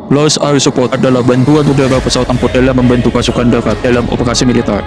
Close Air Support adalah bantuan udara pesawat tempur dalam membantu pasukan darat dalam operasi militer.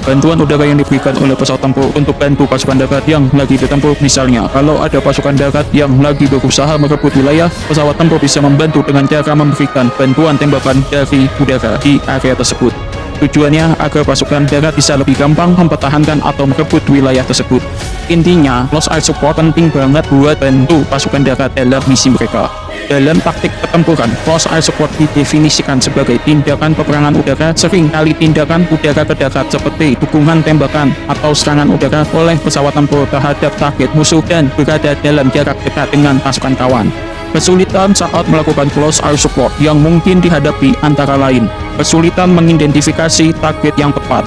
Bantuan udara yang diberikan oleh pesawat tempur untuk bantu pasukan darat yang lagi bertempur. Misalnya, kalau ada pasukan darat yang lagi berusaha merebut wilayah, pesawat tempur bisa membantu dengan cara memberikan bantuan tembakan dari udara di area tersebut. Tujuannya agar pasukan darat bisa lebih gampang mempertahankan atau merebut wilayah tersebut. Intinya, Close Air Support penting banget buat bantu pasukan darat dalam misi mereka. Dalam taktik pertempuran, Close Air Support didefinisikan sebagai tindakan peperangan udara, seringkali tindakan udara ke darat seperti dukungan tembakan atau serangan udara oleh pesawat tempur terhadap target musuh dan berada dalam jarak dekat dengan pasukan kawan. Kesulitan saat melakukan Close Air Support yang mungkin dihadapi antara lain, kesulitan mengidentifikasi target yang tepat.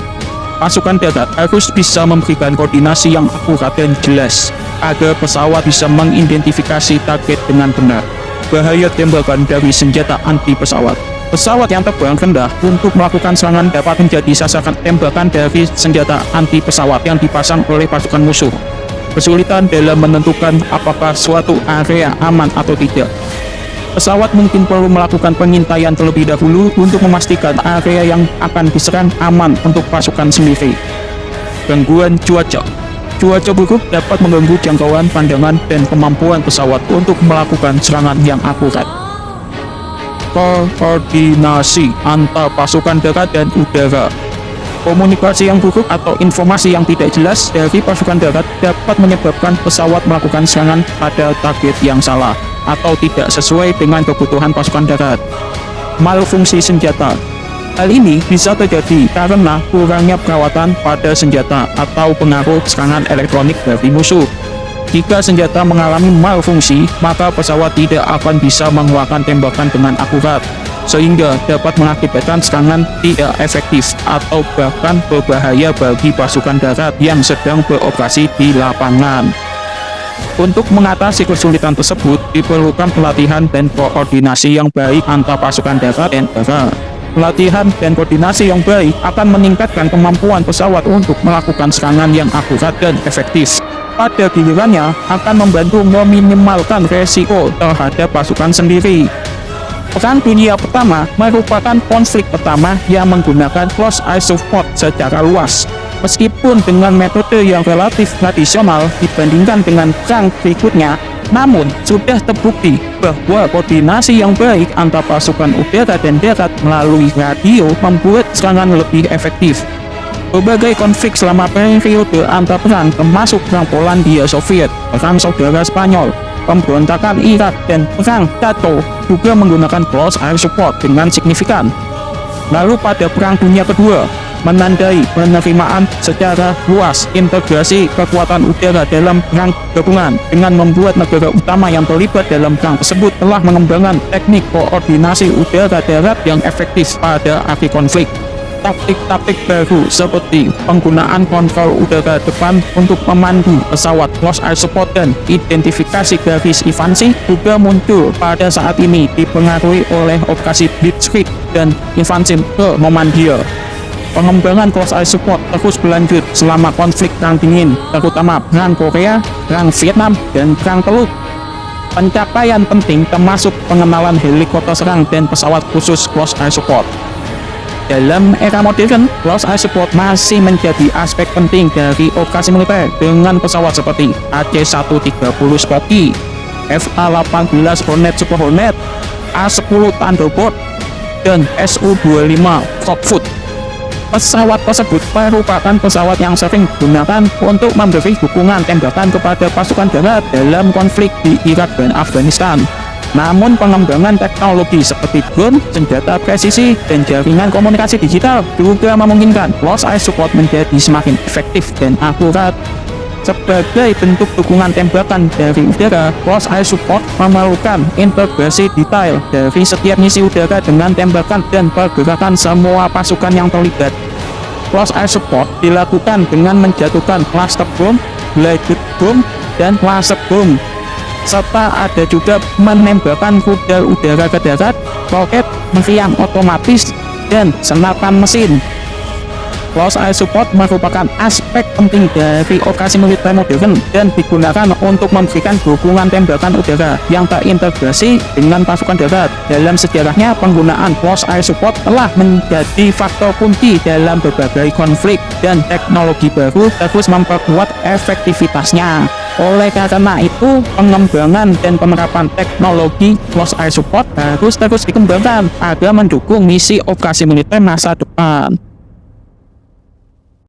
Pasukan darat harus bisa memberikan koordinasi yang akurat dan jelas, agar pesawat bisa mengidentifikasi target dengan benar. Bahaya tembakan dari senjata anti pesawat. Pesawat yang terbang rendah untuk melakukan serangan dapat menjadi sasaran tembakan dari senjata anti pesawat yang dipasang oleh pasukan musuh. Kesulitan dalam menentukan apakah suatu area aman atau tidak. Pesawat mungkin perlu melakukan pengintaian terlebih dahulu untuk memastikan area yang akan diserang aman untuk pasukan sendiri. Gangguan cuaca. Cuaca buruk dapat mengganggu jangkauan pandangan dan kemampuan pesawat untuk melakukan serangan yang akurat. Koordinasi antar pasukan darat dan udara. Komunikasi yang buruk atau informasi yang tidak jelas dari pasukan darat dapat menyebabkan pesawat melakukan serangan pada target yang salah atau tidak sesuai dengan kebutuhan pasukan darat. Malfungsi senjata. Hal ini bisa terjadi karena kurangnya perawatan pada senjata atau pengaruh serangan elektronik dari musuh. Jika senjata mengalami malfungsi, maka pesawat tidak akan bisa mengeluarkan tembakan dengan akurat, sehingga dapat mengakibatkan serangan tidak efektif atau bahkan berbahaya bagi pasukan darat yang sedang beroperasi di lapangan. Untuk mengatasi kesulitan tersebut, diperlukan pelatihan dan koordinasi yang baik antar pasukan darat dan udara. Pelatihan dan koordinasi yang baik akan meningkatkan kemampuan pesawat untuk melakukan serangan yang akurat dan efektif. Pada gilirannya, akan membantu meminimalkan resiko terhadap pasukan sendiri. Perang Dunia Pertama merupakan konflik pertama yang menggunakan Close Air Support secara luas. Meskipun dengan metode yang relatif tradisional dibandingkan dengan perang berikutnya, namun sudah terbukti bahwa koordinasi yang baik antar pasukan udara dan darat melalui radio membuat serangan lebih efektif. Berbagai konflik selama periode antar perang, termasuk perang Polandia Soviet, perang saudara Spanyol, pemberontakan Irak, dan perang NATO, juga menggunakan Close Air Support dengan signifikan. Lalu pada Perang Dunia Kedua, menandai penerimaan secara luas integrasi kekuatan udara dalam perang gabungan dengan membuat negara utama yang terlibat dalam perang tersebut telah mengembangkan teknik koordinasi udara darat yang efektif pada akhir konflik. Taktik-taktik baru seperti penggunaan kontrol udara depan untuk memandu pesawat Close Air Support dan identifikasi garis invasi juga muncul pada saat ini, dipengaruhi oleh operasi Blitzkrieg dan invasi ke Normandia. Pengembangan Close Air Support terus berlanjut selama konflik Perang Dingin, terutama Perang Korea, Perang Vietnam, dan Perang Teluk. Pencapaian penting termasuk pengenalan helikopter serang dan pesawat khusus Close Air Support. Dalam era modern, Close Air Support masih menjadi aspek penting dari operasi militer dengan pesawat seperti AC-130 Skokie, FA-18 Hornet Super Hornet, A-10 Thunderbird, dan Su-25 Frogfoot. Pesawat tersebut merupakan pesawat yang sering digunakan untuk memberi dukungan tembakan kepada pasukan darat dalam konflik di Irak dan Afghanistan. Namun pengembangan teknologi seperti drone, senjata presisi, dan jaringan komunikasi digital juga memungkinkan Close Air Support menjadi semakin efektif dan akurat. Sebagai bentuk dukungan tembakan dari udara, Close Air Support memerlukan integrasi detail dari setiap misi udara dengan tembakan dan pergerakan semua pasukan yang terlibat. Close Air Support dilakukan dengan menjatuhkan cluster bomb, bladed bomb, dan laser bomb, serta ada juga menembakkan rudal udara ke darat, roket, meriam otomatis, dan senapan mesin. Close Air Support merupakan aspek penting dari operasi militer modern dan digunakan untuk memberikan dukungan tembakan udara yang terintegrasi dengan pasukan darat. Dalam sejarahnya, penggunaan Close Air Support telah menjadi faktor kunci dalam berbagai konflik dan teknologi baru terus memperkuat efektivitasnya. Oleh karena itu, pengembangan dan penerapan teknologi Close Air Support harus terus dikembangkan agar mendukung misi operasi militer masa depan.